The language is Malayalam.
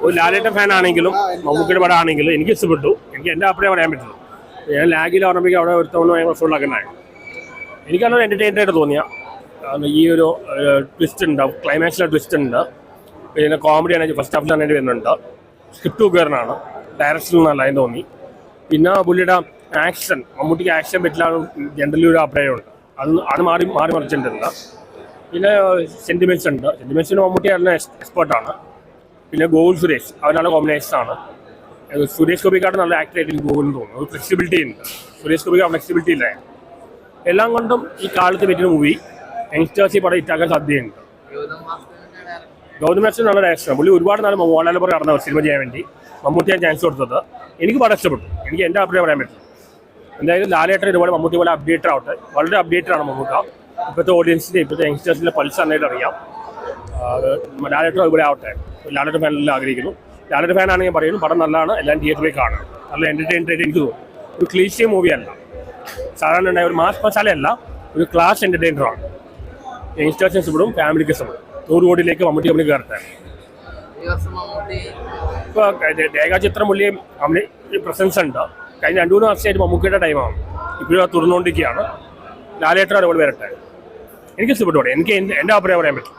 ഒരു ലാലേട്ട ഫാൻ ആണെങ്കിലും മമ്മൂക്കിയുടെ പടം ആണെങ്കിലും എനിക്ക് ഇഷ്ടപ്പെട്ടു. എനിക്ക് എൻ്റെ അഭിപ്രായം പറയാൻ പറ്റുള്ളൂ. ഞാൻ ലാഗിൽ ഓർമ്മിപ്പിക്കുക അവിടെ ഒരു തവണ ഭയങ്കര ഫുള്ളാക്കുന്നതാണ്. എനിക്കതൊരു എൻ്റർടൈൻമെൻ്റ് ആയിട്ട് തോന്നിയ ഈ ഒരു ട്വിസ്റ്റ് ഉണ്ട്, ക്ലൈമാക്സിലെ ട്വിസ്റ്റ് ഉണ്ട്. പിന്നെ കോമഡി ആണെങ്കിൽ ഫസ്റ്റ് ഹാഫിൽ തന്നെ വരുന്നുണ്ട്. സ്ക്രിപ്റ്റ് ഉപകരണമാണ്, ഡയറക്ഷൻ നല്ലതായി തോന്നി. പിന്നെ പുള്ളിയുടെ ആക്ഷൻ, മമ്മൂട്ടിക്ക് ആക്ഷൻ പറ്റില്ല ജനറലി ഒരു അഭിപ്രായമുണ്ട്. അത് മാറി മറിച്ചിട്ടുണ്ട്. പിന്നെ സെൻറ്റിമെൻറ്റ്സ് ഉണ്ട്. സെൻറ്റിമെൻറ്റ്സിന് മമ്മൂട്ടി നല്ല എക്സ്പേർട്ടാണ്. പിന്നെ ഗോകുൽ സുരേഷ് അവരാണ് കോമ്പിനേഷനാണ്. സുരേഷ് ഗോപിക്കാട്ട് നല്ല ആക്ടറായിട്ട് എനിക്ക് ഗോകുലിന് തോന്നുന്നു. ഒരു ഫ്ലെക്സിബിലിറ്റി ഉണ്ട്. സുരേഷ് ഗോപിക്ക് ഫ്ലെക്സിബിലിറ്റി ഇല്ല. എല്ലാം കൊണ്ടും ഈ കാലത്ത് പറ്റിയ മൂവി യങ്സ്റ്റേഴ്സ് ഈ പടം ഇറ്റാക്കാൻ സാധ്യതയുണ്ട്. ഗൗതം മാസ്റ്റർ നല്ല ഡയറക്ടറാണ്. പുള്ളി ഒരുപാട് നാൾ മോഹൻലാലിനെ പുറകെ നടന്ന സിനിമ ചെയ്യാൻ വേണ്ടി മമ്മൂട്ടിയാണ് ചാൻസ് കൊടുത്തത്. എനിക്ക് പടം ഇഷ്ടപ്പെട്ടു. എനിക്ക് എൻ്റെ അഭിപ്രായം പറയാൻ പറ്റും. എന്തായാലും ലാലേട്ടൻ ഇതുപോലെ മമ്മൂട്ടി പോലെ അപ്ഡേറ്റഡ് ആവട്ടെ. വളരെ അപ്ഡേറ്റഡ് മമ്മൂക്ക. ഇപ്പോഴത്തെ ഓഡിയൻസിൻ്റെ ഇപ്പോഴത്തെ യങ്സ്റ്റേഴ്സിൻ്റെ പൾസ് നന്നായിട്ട് അറിയാം. ലാലേട്ടൻ അതുപോലെ ആവട്ടെ. ലാലേട്ടൻ ഫാനെല്ലാം ആഗ്രഹിക്കുന്നു. ലാലേട്ടൻ ഫാൻ ആണെങ്കിൽ പറയുന്നു പടം നല്ലതാണ്, എല്ലാം തിയേറ്ററിൽ കാണും. നല്ല എൻ്റർടൈൻമെൻറ്റ് എനിക്ക് തോന്നുന്നു. ഒരു ക്ലീശിയ മൂവിയല്ല, സാധാരണ ഉണ്ടായ ഒരു മാസ് മസാലയല്ല, ഒരു ക്ലാസ് എൻ്റർടൈനറാണ്. യങ്സ്റ്റേഴ്സിന് ഇഷ്ടപ്പെടും, ഫാമിലിക്ക് ഇഷ്ടപ്പെടും. 100 കോടിയിലേക്ക് മമ്മൂട്ടി കമ്പനി കയറട്ടെ. ഇപ്പോൾ രേഖാചിത്രം പുള്ളിയെ പ്രസൻസ് ഉണ്ട്. കഴിഞ്ഞ 2-3 വർഷമായിട്ട് മമ്മൂക്കിയുടെ ടൈമാണ്. ഇപ്പോഴും തുറന്നുകൊണ്ടിരിക്കുകയാണ്. ലാലേട്ടൻ അതുപോലെ വരട്ടെ. എനിക്ക് ഇഷ്ടപ്പെട്ടു. എനിക്ക് എൻ്റെ അഭിപ്രായം പറയാൻ പറ്റും.